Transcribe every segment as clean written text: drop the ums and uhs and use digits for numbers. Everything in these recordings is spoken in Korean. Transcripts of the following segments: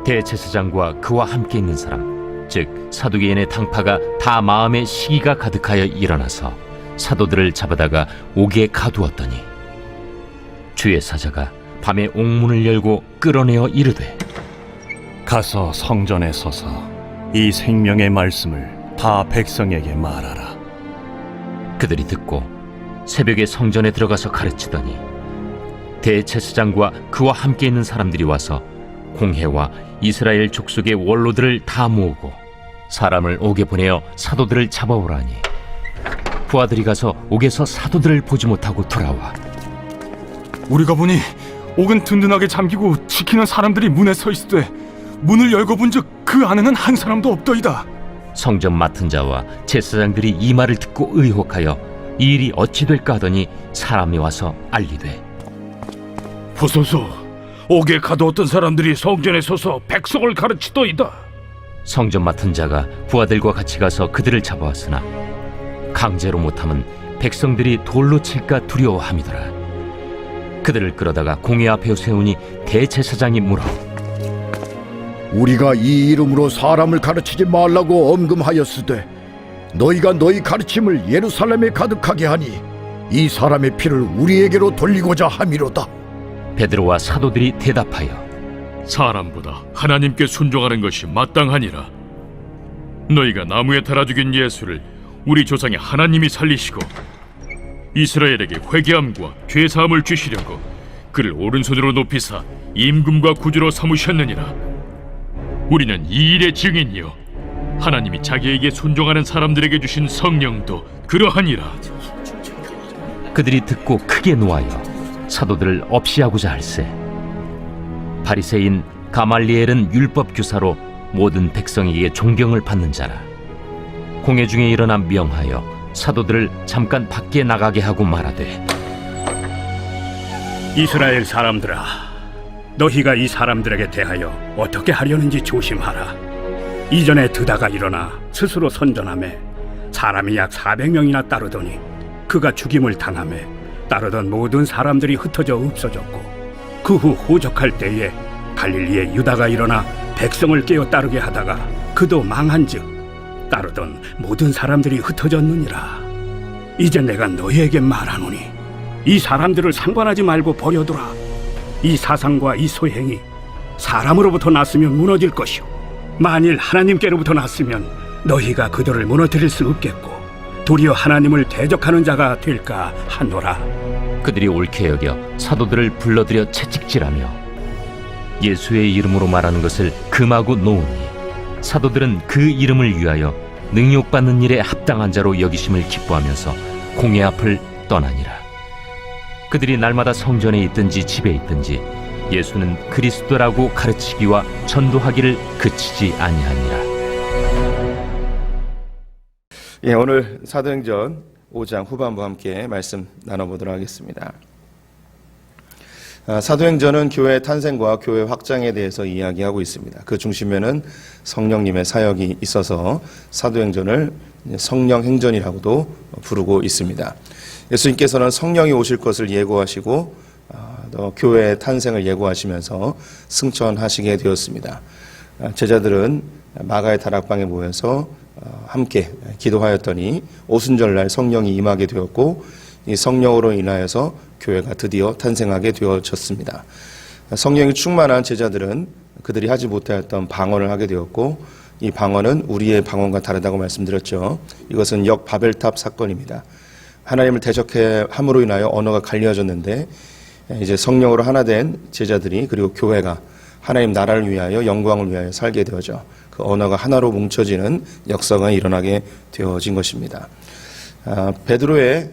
대제사장과 그와 함께 있는 사람, 즉 사두개인의 당파가 다 마음에 시기가 가득하여 일어나서 사도들을 잡아다가 옥에 가두었더니 주의 사자가 밤에 옥문을 열고 끌어내어 이르되, 가서 성전에 서서 이 생명의 말씀을 다 백성에게 말하라. 그들이 듣고 새벽에 성전에 들어가서 가르치더니 대제사장과 그와 함께 있는 사람들이 와서 공회와 이스라엘 족속의 원로들을 다 모으고 사람을 옥에 보내어 사도들을 잡아오라니, 부하들이 가서 옥에서 사도들을 보지 못하고 돌아와 우리가 보니 옥은 든든하게 잠기고 지키는 사람들이 문에 서 있으되 문을 열고 본즉 그 안에는 한 사람도 없더이다. 성전 맡은 자와 제사장들이 이 말을 듣고 의혹하여 이 일이 어찌 될까 하더니 사람이 와서 알리되, 보소서, 옥에 가두었던 사람들이 성전에 서서 백성을 가르치더이다. 성전 맡은 자가 부하들과 같이 가서 그들을 잡아왔으나 강제로 못함은 백성들이 돌로 칠까 두려워함이더라. 그들을 끌어다가 공회 앞에 세우니 대제사장이 물어, 우리가 이 이름으로 사람을 가르치지 말라고 엄금하였으되 너희가 너희 가르침을 예루살렘에 가득하게 하니 이 사람의 피를 우리에게로 돌리고자 함이로다. 베드로와 사도들이 대답하여, 사람보다 하나님께 순종하는 것이 마땅하니라. 너희가 나무에 달아 죽인 예수를 우리 조상의 하나님이 살리시고 이스라엘에게 회개함과 죄사함을 주시려고 그를 오른손으로 높이사 임금과 구주로 삼으셨느니라. 우리는 이 일의 증인이요 하나님이 자기에게 순종하는 사람들에게 주신 성령도 그러하니라. 그들이 듣고 크게 노하여 사도들을 없이하고자 할세, 바리새인 가말리엘은 율법 교사로 모든 백성에게 존경을 받는 자라. 공회 중에 일어나 명하여 사도들을 잠깐 밖에 나가게 하고 말하되, 이스라엘 사람들아, 너희가 이 사람들에게 대하여 어떻게 하려는지 조심하라. 이전에 드다가 일어나 스스로 선전하며 사람이 약 400명이나 따르더니 그가 죽임을 당하며 따르던 모든 사람들이 흩어져 없어졌고, 그 후 호적할 때에 갈릴리에 유다가 일어나 백성을 깨어 따르게 하다가 그도 망한즉 따르던 모든 사람들이 흩어졌느니라. 이제 내가 너희에게 말하노니 이 사람들을 상관하지 말고 버려두라. 이 사상과 이 소행이 사람으로부터 났으면 무너질 것이요 만일 하나님께로부터 났으면 너희가 그들을 무너뜨릴 수 없겠고 도리어 하나님을 대적하는 자가 될까 하노라. 그들이 옳게 여겨 사도들을 불러들여 채찍질하며 예수의 이름으로 말하는 것을 금하고 놓으니, 사도들은 그 이름을 위하여 능욕받는 일에 합당한 자로 여기심을 기뻐하면서 공회 앞을 떠나니라. 그들이 날마다 성전에 있든지 집에 있든지 예수는 그리스도라고 가르치기와 전도하기를 그치지 아니하니라. 예, 오늘 사도행전 5장 후반부 함께 말씀 나눠보도록 하겠습니다. 사도행전은 교회의 탄생과 교회 확장에 대해서 이야기하고 있습니다. 그 중심에는 성령님의 사역이 있어서 사도행전을 성령행전이라고도 부르고 있습니다. 예수님께서는 성령이 오실 것을 예고하시고 또 교회의 탄생을 예고하시면서 승천하시게 되었습니다. 제자들은 마가의 다락방에 모여서 함께 기도하였더니 오순절날 성령이 임하게 되었고, 이 성령으로 인하여서 교회가 드디어 탄생하게 되어졌습니다. 성령이 충만한 제자들은 그들이 하지 못하였던 방언을 하게 되었고, 이 방언은 우리의 방언과 다르다고 말씀드렸죠. 이것은 역바벨탑 사건입니다. 하나님을 대적해 함으로 인하여 언어가 갈려졌는데, 이제 성령으로 하나 된 제자들이, 그리고 교회가 하나님 나라를 위하여 영광을 위하여 살게 되어져 그 언어가 하나로 뭉쳐지는 역사가 일어나게 되어진 것입니다. 베드로의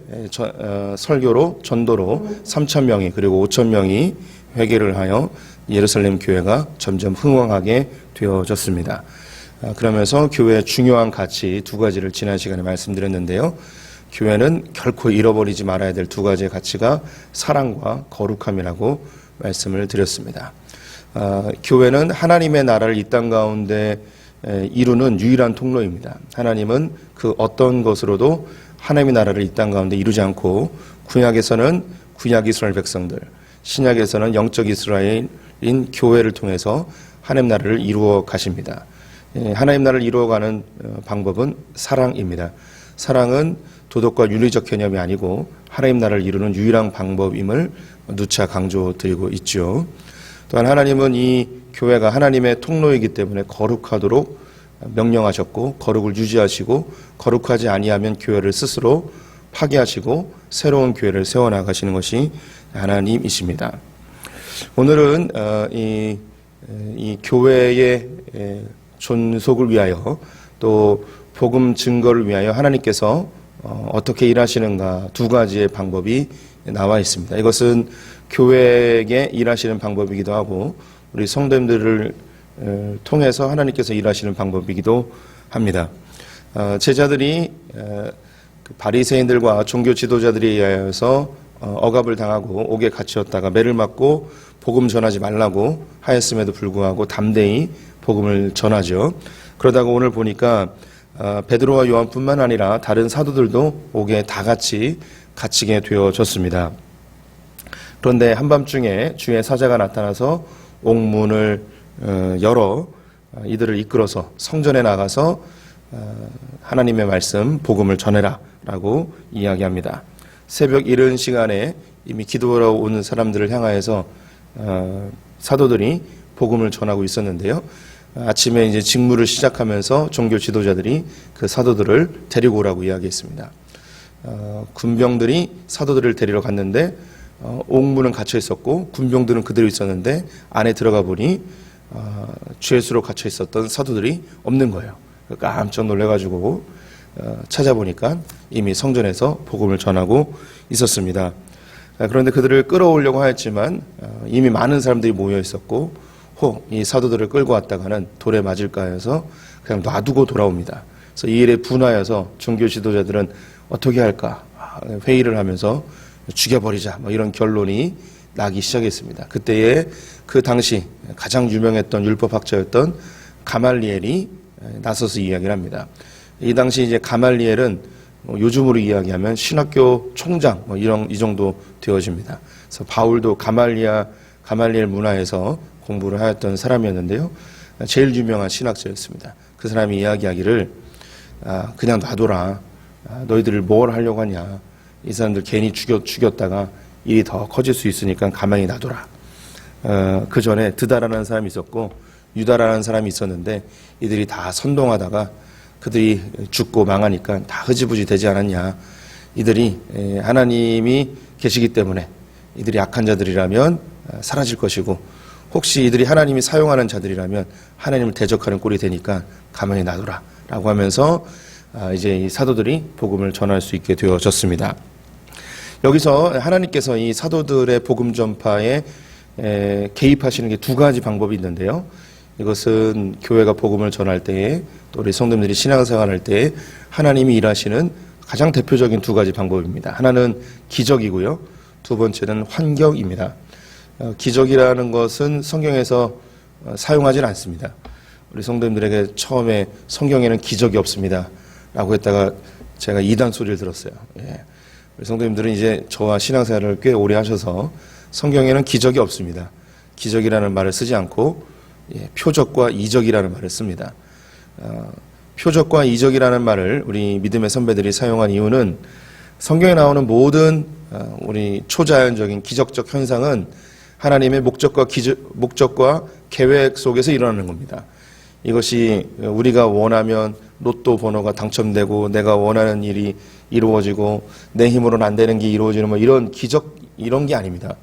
설교로 전도로 3,000명이 그리고 5,000명이 회개를 하여 예루살렘 교회가 점점 흥왕하게 되어졌습니다. 그러면서 교회의 중요한 가치 두 가지를 지난 시간에 말씀드렸는데요. 교회는 결코 잃어버리지 말아야 될 두 가지의 가치가 사랑과 거룩함이라고 말씀을 드렸습니다. 교회는 하나님의 나라를 이 땅 가운데 이루는 유일한 통로입니다. 하나님은 그 어떤 것으로도 하나님의 나라를 이 땅 가운데 이루지 않고, 구약에서는 구약 이스라엘 백성들, 신약에서는 영적 이스라엘인 교회를 통해서 하나님 나라를 이루어 가십니다. 하나님 나라를 이루어가는 방법은 사랑입니다. 사랑은 도덕과 윤리적 개념이 아니고 하나님 나라를 이루는 유일한 방법임을 누차 강조드리고 있죠. 또한 하나님은 이 교회가 하나님의 통로이기 때문에 거룩하도록 명령하셨고 거룩을 유지하시고 거룩하지 아니하면 교회를 스스로 파괴하시고 새로운 교회를 세워나가시는 것이 하나님이십니다. 오늘은 이 교회의 존속을 위하여 또 복음 증거를 위하여 하나님께서 어떻게 일하시는가 두 가지의 방법이 나와 있습니다. 이것은 교회에게 일하시는 방법이기도 하고 우리 성도님들을 통해서 하나님께서 일하시는 방법이기도 합니다. 제자들이 바리새인들과 종교 지도자들에 의하여서 억압을 당하고 옥에 갇혔다가 매를 맞고 복음 전하지 말라고 하였음에도 불구하고 담대히 복음을 전하죠. 그러다가 오늘 보니까 베드로와 요한뿐만 아니라 다른 사도들도 옥에 다 같이 갇히게 되어졌습니다. 그런데 한밤중에 주의 사자가 나타나서 옥문을 열어 이들을 이끌어서 성전에 나가서 하나님의 말씀 복음을 전해라 라고 이야기합니다. 새벽 이른 시간에 이미 기도하러 오는 사람들을 향하여서 사도들이 복음을 전하고 있었는데요. 아침에 이제 직무를 시작하면서 종교 지도자들이 그 사도들을 데리고 오라고 이야기했습니다. 군병들이 사도들을 데리러 갔는데 옥문은 갇혀 있었고 군병들은 그대로 있었는데 안에 들어가 보니 죄수로 갇혀 있었던 사도들이 없는 거예요. 깜짝 놀래가지고 찾아보니까 이미 성전에서 복음을 전하고 있었습니다. 그런데 그들을 끌어오려고 하였지만 이미 많은 사람들이 모여 있었고 혹 이 사도들을 끌고 왔다가는 돌에 맞을까 해서 그냥 놔두고 돌아옵니다. 그래서 이 일에 분하여서 종교 지도자들은 어떻게 할까 회의를 하면서 죽여버리자 뭐 이런 결론이 나기 시작했습니다. 그때에 그 당시 가장 유명했던 율법학자였던 가말리엘이 나서서 이야기를 합니다. 이 당시 이제 가말리엘은 요즘으로 이야기하면 신학교 총장 뭐 이 정도 되어집니다. 그래서 바울도 가말리엘 문화에서 공부를 하였던 사람이었는데요. 제일 유명한 신학자였습니다. 그 사람이 이야기하기를 그냥 놔둬라. 너희들을 뭘 하려고 하냐. 이 사람들 괜히 죽였다가 일이 더 커질 수 있으니까 가만히 놔둬라. 그 전에 드다라는 사람이 있었고 유다라는 사람이 있었는데 이들이 다 선동하다가 그들이 죽고 망하니까 다 흐지부지 되지 않았냐. 이들이 하나님이 계시기 때문에 이들이 악한 자들이라면 사라질 것이고 혹시 이들이 하나님이 사용하는 자들이라면 하나님을 대적하는 꼴이 되니까 가만히 놔둬라 라고 하면서 이제 이 사도들이 복음을 전할 수 있게 되어졌습니다. 여기서 하나님께서 이 사도들의 복음 전파에 개입하시는 게 두 가지 방법이 있는데요. 이것은 교회가 복음을 전할 때에 또 우리 성도님들이 신앙생활할 때에 하나님이 일하시는 가장 대표적인 두 가지 방법입니다. 하나는 기적이고요. 두 번째는 환경입니다. 기적이라는 것은 성경에서 사용하지는 않습니다. 우리 성도님들에게 처음에 성경에는 기적이 없습니다 라고 했다가 제가 이단 소리를 들었어요. 우리 성도님들은 이제 저와 신앙생활을 꽤 오래 하셔서 성경에는 기적이 없습니다. 기적이라는 말을 쓰지 않고 표적과 이적이라는 말을 씁니다. 표적과 이적이라는 말을 우리 믿음의 선배들이 사용한 이유는 성경에 나오는 모든 우리 초자연적인 기적적 현상은 하나님의 목적과 계획 속에서 일어나는 겁니다. 이것이 우리가 원하면 로또 번호가 당첨되고 내가 원하는 일이 이루어지고 내 힘으로는 안 되는 게 이루어지는 뭐 이런 기적 이런 게 아닙니다.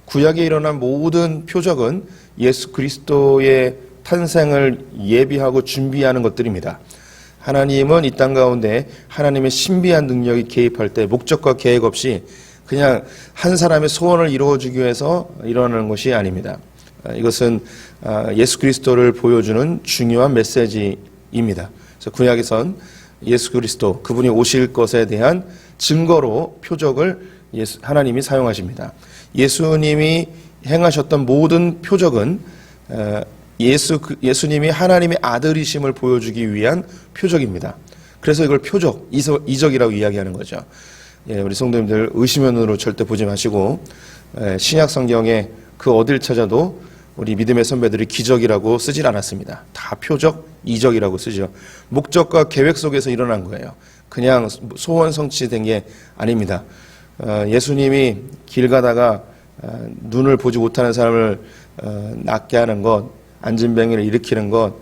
구약에 일어난 모든 표적은 예수 그리스도의 탄생을 예비하고 준비하는 것들입니다. 하나님은 이 땅 가운데 하나님의 신비한 능력이 개입할 때 목적과 계획 없이 그냥 한 사람의 소원을 이루어주기 위해서 일어나는 것이 아닙니다. 이것은 예수 그리스도를 보여주는 중요한 메시지입니다. 그래서 구약에선 예수 그리스도 그분이 오실 것에 대한 증거로 표적을 하나님이 사용하십니다. 예수님이 행하셨던 모든 표적은 예수님이 하나님의 아들이심을 보여주기 위한 표적입니다. 그래서 이걸 표적, 이적이라고 이야기하는 거죠. 우리 성도님들 의심의 눈으로 절대 보지 마시고 신약 성경에 그 어딜 찾아도 우리 믿음의 선배들이 기적이라고 쓰질 않았습니다. 다 표적, 이적이라고 쓰죠. 목적과 계획 속에서 일어난 거예요. 그냥 소원 성취된 게 아닙니다. 예수님이 길 가다가 눈을 보지 못하는 사람을 낫게 하는 것, 안진병을 일으키는 것,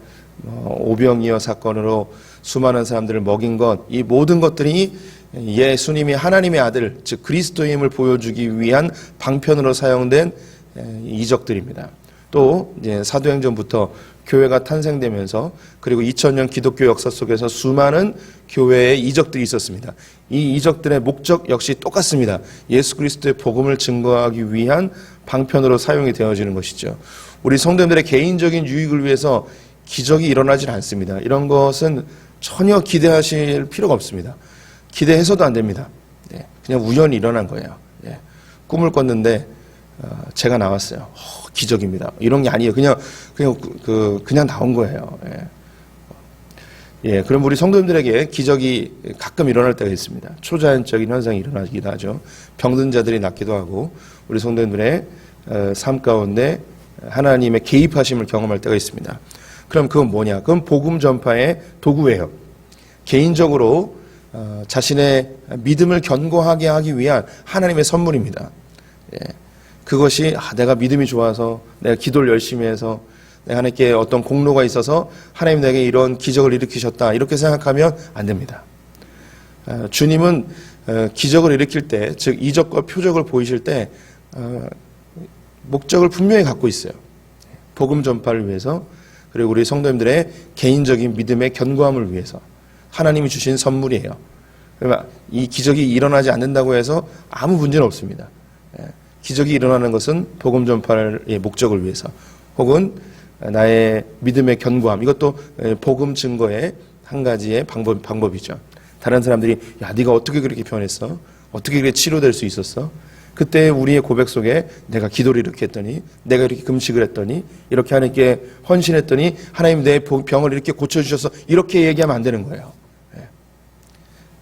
오병이어 사건으로 수많은 사람들을 먹인 것, 이 모든 것들이 예수님이 하나님의 아들, 즉 그리스도임을 보여주기 위한 방편으로 사용된 이적들입니다. 또 이제 사도행전부터 교회가 탄생되면서 그리고 2000년 기독교 역사 속에서 수많은 교회의 이적들이 있었습니다. 이 이적들의 목적 역시 똑같습니다. 예수 그리스도의 복음을 증거하기 위한 방편으로 사용이 되어지는 것이죠. 우리 성도님들의 개인적인 유익을 위해서 기적이 일어나질 않습니다. 이런 것은 전혀 기대하실 필요가 없습니다. 기대해서도 안 됩니다. 그냥 우연히 일어난 거예요. 꿈을 꿨는데 제가 나왔어요. 기적입니다. 이런 게 아니에요. 그냥 나온 거예요. 그럼 우리 성도님들에게 기적이 가끔 일어날 때가 있습니다. 초자연적인 현상이 일어나기도 하죠. 병든 자들이 낫기도 하고 우리 성도님들의 삶 가운데 하나님의 개입하심을 경험할 때가 있습니다. 그럼 그건 뭐냐? 그건 복음 전파의 도구예요. 개인적으로 자신의 믿음을 견고하게 하기 위한 하나님의 선물입니다. 그것이 내가 믿음이 좋아서 내가 기도를 열심히 해서 내가 하나님께 어떤 공로가 있어서 하나님 내게 이런 기적을 일으키셨다 이렇게 생각하면 안 됩니다. 주님은 기적을 일으킬 때, 즉 이적과 표적을 보이실 때 목적을 분명히 갖고 있어요. 복음 전파를 위해서, 그리고 우리 성도님들의 개인적인 믿음의 견고함을 위해서 하나님이 주신 선물이에요. 그러니까 이 기적이 일어나지 않는다고 해서 아무 문제는 없습니다. 기적이 일어나는 것은 복음 전파의 목적을 위해서, 혹은 나의 믿음의 견고함, 이것도 복음 증거의 한 가지의 방법이죠. 다른 사람들이 야 네가 어떻게 그렇게 변했어? 어떻게 그렇게 치료될 수 있었어? 그때 우리의 고백 속에 내가 기도를 이렇게 했더니, 내가 이렇게 금식을 했더니, 이렇게 하나님께 헌신했더니 하나님 내 병을 이렇게 고쳐주셔서, 이렇게 얘기하면 안 되는 거예요.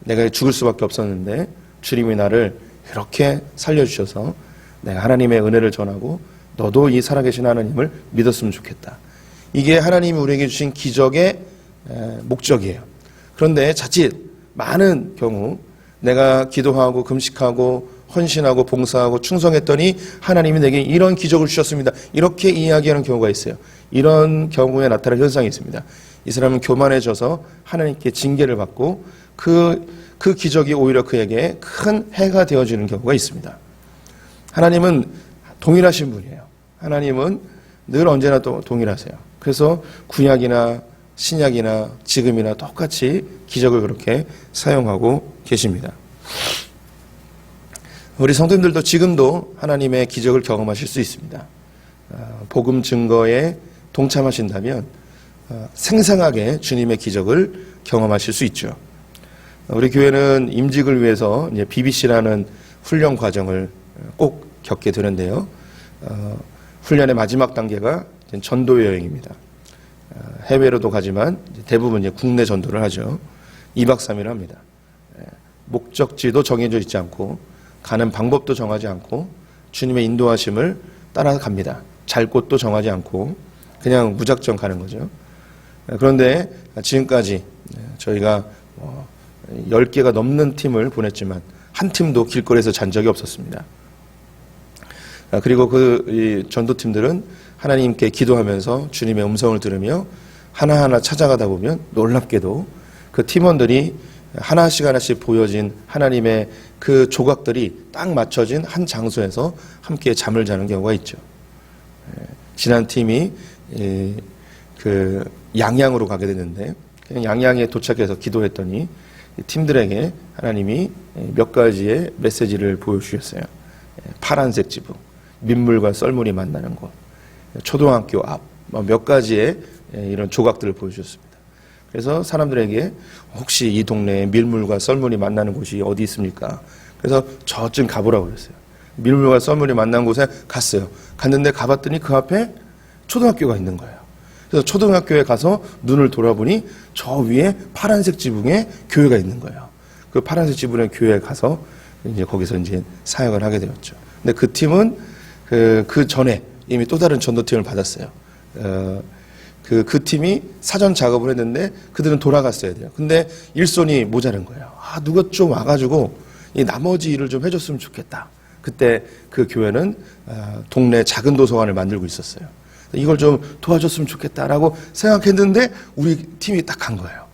내가 죽을 수밖에 없었는데 주님이 나를 이렇게 살려주셔서 내가 하나님의 은혜를 전하고 너도 이 살아계신 하나님을 믿었으면 좋겠다. 이게 하나님이 우리에게 주신 기적의 목적이에요. 그런데 자칫 많은 경우 내가 기도하고 금식하고 헌신하고 봉사하고 충성했더니 하나님이 내게 이런 기적을 주셨습니다. 이렇게 이야기하는 경우가 있어요. 이런 경우에 나타날 현상이 있습니다. 이 사람은 교만해져서 하나님께 징계를 받고 그 기적이 오히려 그에게 큰 해가 되어지는 경우가 있습니다. 하나님은 동일하신 분이에요. 하나님은 늘 언제나 또 동일하세요. 그래서 구약이나 신약이나 지금이나 똑같이 기적을 그렇게 사용하고 계십니다. 우리 성도님들도 지금도 하나님의 기적을 경험하실 수 있습니다. 복음 증거에 동참하신다면 생생하게 주님의 기적을 경험하실 수 있죠. 우리 교회는 임직을 위해서 이제 BBC라는 훈련 과정을 꼭 겪게 되는데요. 훈련의 마지막 단계가 전도 여행입니다. 해외로도 가지만 대부분 이제 국내 전도를 하죠. 2박 3일 합니다. 목적지도 정해져 있지 않고 가는 방법도 정하지 않고 주님의 인도하심을 따라갑니다. 잘 곳도 정하지 않고 그냥 무작정 가는 거죠. 그런데 지금까지 저희가 10개가 넘는 팀을 보냈지만 한 팀도 길거리에서 잔 적이 없었습니다. 그리고 이 전도팀들은 하나님께 기도하면서 주님의 음성을 들으며 하나하나 찾아가다 보면 놀랍게도 그 팀원들이 하나씩 보여진 하나님의 그 조각들이 딱 맞춰진 한 장소에서 함께 잠을 자는 경우가 있죠. 지난 팀이 그 양양으로 가게 됐는데 그냥 양양에 도착해서 기도했더니 팀들에게 하나님이 몇 가지의 메시지를 보여주셨어요. 파란색 지붕, 민물과 썰물이 만나는 곳, 초등학교 앞, 몇 가지의 이런 조각들을 보여주셨습니다. 그래서 사람들에게 혹시 이 동네에 밀물과 썰물이 만나는 곳이 어디 있습니까? 그래서 저쯤 가보라고 그랬어요. 밀물과 썰물이 만난 곳에 갔어요. 갔는데 가봤더니 그 앞에 초등학교가 있는 거예요. 그래서 초등학교에 가서 눈을 돌아보니 저 위에 파란색 지붕에 교회가 있는 거예요. 그 파란색 지붕의 교회에 가서 이제 거기서 이제 사역을 하게 되었죠. 근데 그 팀은 그 전에 이미 또 다른 전도팀을 받았어요. 그 팀이 사전 작업을 했는데 그들은 돌아갔어야 돼요. 근데 일손이 모자란 거예요. 누가 좀 와가지고 이 나머지 일을 좀 해줬으면 좋겠다. 그때 그 교회는 동네 작은 도서관을 만들고 있었어요. 이걸 좀 도와줬으면 좋겠다라고 생각했는데 우리 팀이 딱 간 거예요.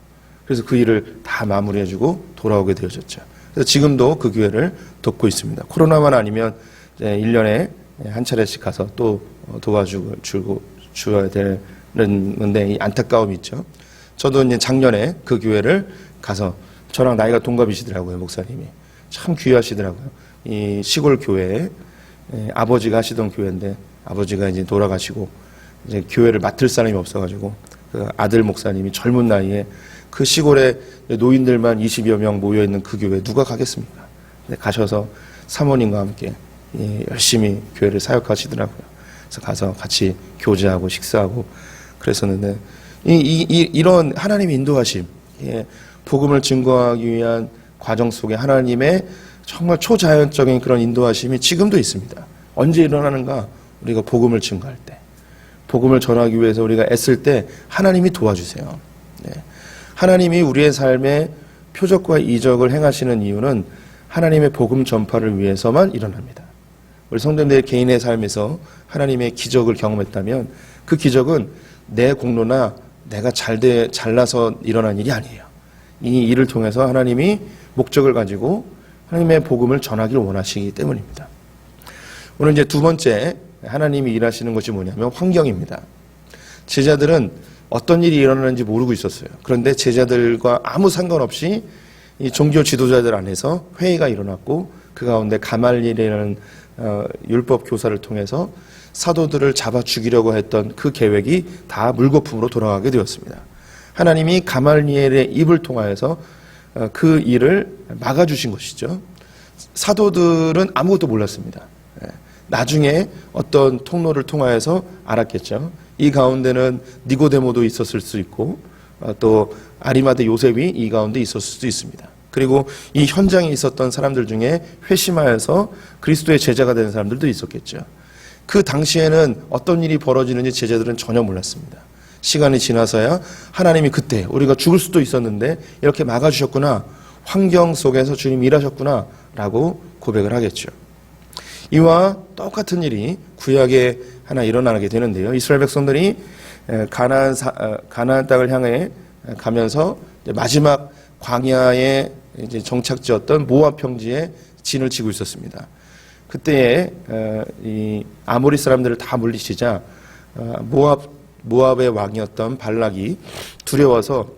그래서 그 일을 다 마무리해주고 돌아오게 되어졌죠. 그래서 지금도 그 교회를 돕고 있습니다. 코로나만 아니면 1년에 한 차례씩 가서 또 도와주고 줘야 되는데 이 안타까움이 있죠. 저도 이제 작년에 그 교회를 가서 저랑 나이가 동갑이시더라고요, 목사님이. 참 귀하시더라고요. 이 시골 교회에 아버지가 하시던 교회인데 아버지가 이제 돌아가시고 이제 교회를 맡을 사람이 없어가지고 그 아들 목사님이 젊은 나이에 그 시골에 노인들만 20여 명 모여 있는 그 교회 누가 가겠습니까? 근데 가셔서 사모님과 함께 열심히 교회를 사역하시더라고요. 그래서 가서 같이 교제하고 식사하고 그랬었는데 이런 하나님의 인도하심, 복음을 증거하기 위한 과정 속에 하나님의 정말 초자연적인 그런 인도하심이 지금도 있습니다. 언제 일어나는가? 우리가 복음을 증거할 때, 복음을 전하기 위해서 우리가 애쓸 때 하나님이 도와주세요. 하나님이 우리의 삶에 표적과 이적을 행하시는 이유는 하나님의 복음 전파를 위해서만 일어납니다. 우리 성도님들 개인의 삶에서 하나님의 기적을 경험했다면 그 기적은 내 공로나 내가 잘나서 일어난 일이 아니에요. 이 일을 통해서 하나님이 목적을 가지고 하나님의 복음을 전하기를 원하시기 때문입니다. 오늘 이제 두 번째 하나님이 일하시는 것이 뭐냐면 환경입니다. 제자들은 어떤 일이 일어나는지 모르고 있었어요. 그런데 제자들과 아무 상관없이 이 종교 지도자들 안에서 회의가 일어났고 그 가운데 가말리엘이라는 율법 교사를 통해서 사도들을 잡아 죽이려고 했던 그 계획이 다 물거품으로 돌아가게 되었습니다. 하나님이 가말리엘의 입을 통하여서 그 일을 막아주신 것이죠. 사도들은 아무것도 몰랐습니다. 나중에 어떤 통로를 통하여서 알았겠죠. 이 가운데는 니고데모도 있었을 수 있고 또 아리마대 요셉이 이 가운데 있었을 수도 있습니다. 그리고 이 현장에 있었던 사람들 중에 회심하여서 그리스도의 제자가 된 사람들도 있었겠죠. 그 당시에는 어떤 일이 벌어지는지 제자들은 전혀 몰랐습니다. 시간이 지나서야 하나님이 그때 우리가 죽을 수도 있었는데 이렇게 막아주셨구나, 환경 속에서 주님이 일하셨구나 라고 고백을 하겠죠. 이와 똑같은 일이 구약에 하나 일어나게 되는데요. 이스라엘 백성들이 가나안 땅을 향해 가면서 마지막 광야의 이제 정착지였던 모압 평지에 진을 치고 있었습니다. 그때에 이 아모리 사람들을 다 물리치자 모압의 왕이었던 발락이 두려워서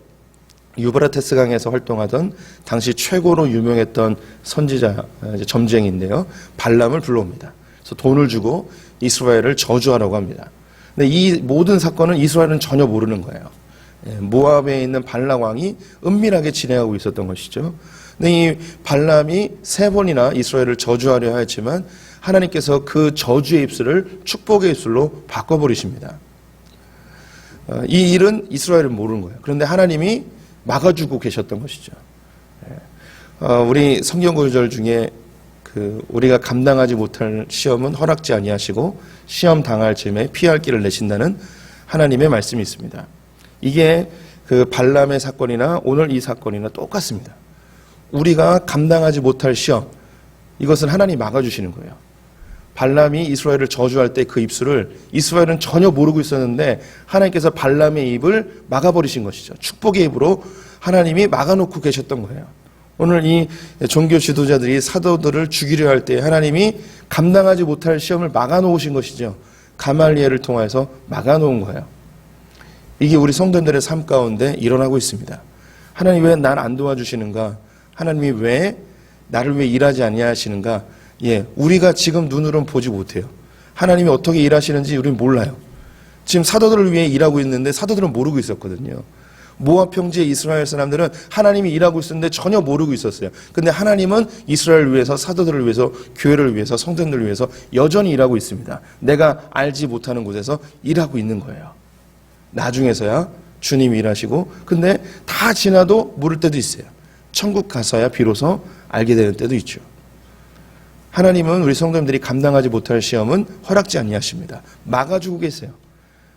유브라테스 강에서 활동하던 당시 최고로 유명했던 선지자 점쟁인데요. 발람을 불러옵니다. 그래서 돈을 주고 이스라엘을 저주하라고 합니다. 근데 이 모든 사건은 이스라엘은 전혀 모르는 거예요. 모압에 있는 발락 왕이 은밀하게 진행하고 있었던 것이죠. 근데 이 발람이 3번이나 이스라엘을 저주하려 하였지만 하나님께서 그 저주의 입술을 축복의 입술로 바꿔버리십니다. 이 일은 이스라엘은 모르는 거예요. 그런데 하나님이 막아주고 계셨던 것이죠. 우리 성경 구절 중에 우리가 감당하지 못할 시험은 허락지 아니하시고 시험 당할 즈음에 피할 길을 내신다는 하나님의 말씀이 있습니다. 이게 그 발람의 사건이나 오늘 이 사건이나 똑같습니다. 우리가 감당하지 못할 시험, 이것은 하나님이 막아주시는 거예요. 발람이 이스라엘을 저주할 때 그 입술을 이스라엘은 전혀 모르고 있었는데 하나님께서 발람의 입을 막아버리신 것이죠. 축복의 입으로 하나님이 막아놓고 계셨던 거예요. 오늘 이 종교 지도자들이 사도들을 죽이려 할 때 하나님이 감당하지 못할 시험을 막아놓으신 것이죠. 가말리엘을 통해서 막아놓은 거예요. 이게 우리 성도들의 삶 가운데 일어나고 있습니다. 하나님 왜 날 안 도와주시는가? 하나님이 왜 나를 왜 일하지 아니하시는가? 우리가 지금 눈으로는 보지 못해요. 하나님이 어떻게 일하시는지 우리는 몰라요. 지금 사도들을 위해 일하고 있는데 사도들은 모르고 있었거든요. 모압 평지의 이스라엘 사람들은 하나님이 일하고 있었는데 전혀 모르고 있었어요. 근데 하나님은 이스라엘을 위해서, 사도들을 위해서, 교회를 위해서, 성도들을 위해서 여전히 일하고 있습니다. 내가 알지 못하는 곳에서 일하고 있는 거예요. 나중에서야 주님이 일하시고, 근데 다 지나도 모를 때도 있어요. 천국 가서야 비로소 알게 되는 때도 있죠. 하나님은 우리 성도님들이 감당하지 못할 시험은 허락지 아니하십니다. 막아주고 계세요.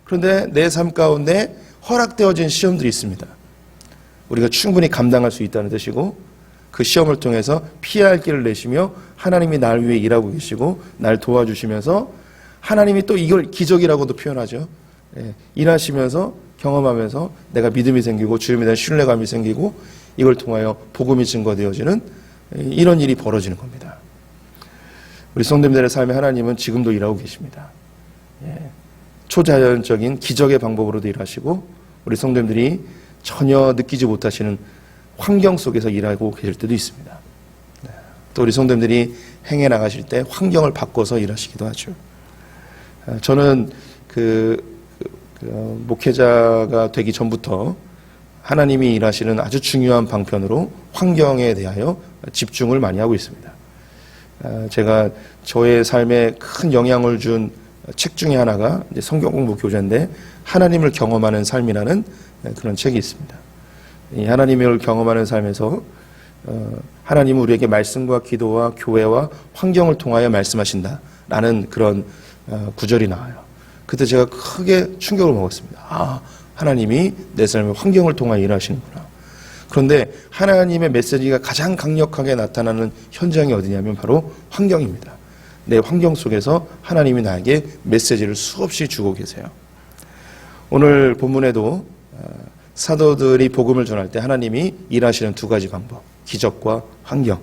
그런데 내 삶 가운데 허락되어진 시험들이 있습니다. 우리가 충분히 감당할 수 있다는 뜻이고, 그 시험을 통해서 피해야 할 길을 내시며 하나님이 날 위해 일하고 계시고 날 도와주시면서, 하나님이 또 이걸 기적이라고도 표현하죠. 일하시면서 경험하면서 내가 믿음이 생기고 주님에 대한 신뢰감이 생기고, 이걸 통하여 복음이 증거되어지는 이런 일이 벌어지는 겁니다. 우리 성도님들의 삶에 하나님은 지금도 일하고 계십니다. 초자연적인 기적의 방법으로도 일하시고, 우리 성도님들이 전혀 느끼지 못하시는 환경 속에서 일하고 계실 때도 있습니다. 또 우리 성도님들이 행해 나가실 때 환경을 바꿔서 일하시기도 하죠. 저는 목회자가 되기 전부터 하나님이 일하시는 아주 중요한 방편으로 환경에 대하여 집중을 많이 하고 있습니다. 제가 저의 삶에 큰 영향을 준 책 중에 하나가 이제 성경 공부 교재인데, 하나님을 경험하는 삶이라는 그런 책이 있습니다. 이 하나님을 경험하는 삶에서 하나님은 우리에게 말씀과 기도와 교회와 환경을 통하여 말씀하신다라는 그런 구절이 나와요. 그때 제가 크게 충격을 먹었습니다. 하나님이 내 삶의 환경을 통하여 일하시는구나. 그런데 하나님의 메시지가 가장 강력하게 나타나는 현장이 어디냐면 바로 환경입니다. 내 환경 속에서 하나님이 나에게 메시지를 수없이 주고 계세요. 오늘 본문에도 사도들이 복음을 전할 때 하나님이 일하시는 두 가지 방법, 기적과 환경.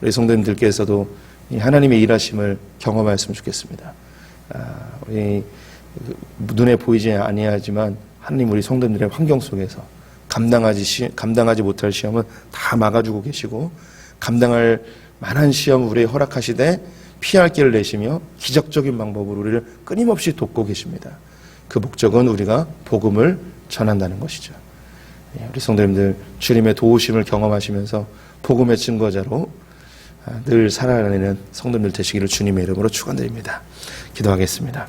우리 성도님들께서도 이 하나님의 일하심을 경험하였으면 좋겠습니다. 우리 눈에 보이지 아니하지만 하나님 우리 성도님들의 환경 속에서 감당하지 못할 시험은 다 막아주고 계시고, 감당할 만한 시험 우리에 허락하시되 피할 길을 내시며 기적적인 방법으로 우리를 끊임없이 돕고 계십니다. 그 목적은 우리가 복음을 전한다는 것이죠. 우리 성도님들 주님의 도우심을 경험하시면서 복음의 증거자로 늘 살아가는 성도님들 되시기를 주님의 이름으로 축원드립니다. 기도하겠습니다.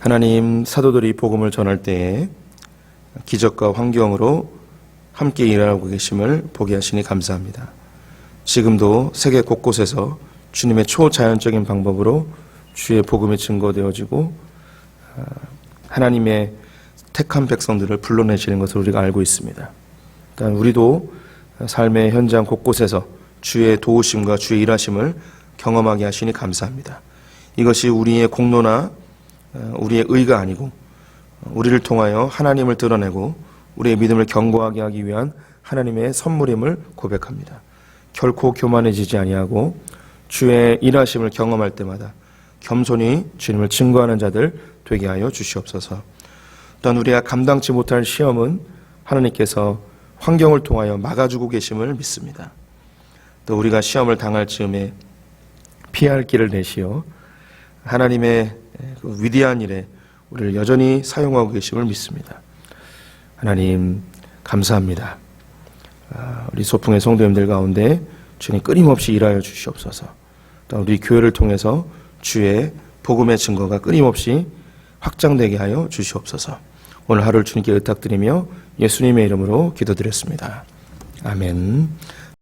하나님, 사도들이 복음을 전할 때에 기적과 환경으로 함께 일하고 계심을 보게 하시니 감사합니다. 지금도 세계 곳곳에서 주님의 초자연적인 방법으로 주의 복음이 증거되어지고 하나님의 택한 백성들을 불러내시는 것을 우리가 알고 있습니다. 일단 우리도 삶의 현장 곳곳에서 주의 도우심과 주의 일하심을 경험하게 하시니 감사합니다. 이것이 우리의 공로나 우리의 의가 아니고 우리를 통하여 하나님을 드러내고 우리의 믿음을 견고하게 하기 위한 하나님의 선물임을 고백합니다. 결코 교만해지지 아니하고 주의 일하심을 경험할 때마다 겸손히 주님을 증거하는 자들 되게 하여 주시옵소서. 또한 우리가 감당치 못할 시험은 하나님께서 환경을 통하여 막아주고 계심을 믿습니다. 또 우리가 시험을 당할 즈음에 피할 길을 내시어 하나님의 그 위대한 일에 우리를 여전히 사용하고 계심을 믿습니다. 하나님 감사합니다. 우리 소풍의 성도님들 가운데 주님 끊임없이 일하여 주시옵소서. 또 우리 교회를 통해서 주의 복음의 증거가 끊임없이 확장되게 하여 주시옵소서. 오늘 하루를 주님께 의탁드리며 예수님의 이름으로 기도드렸습니다. 아멘.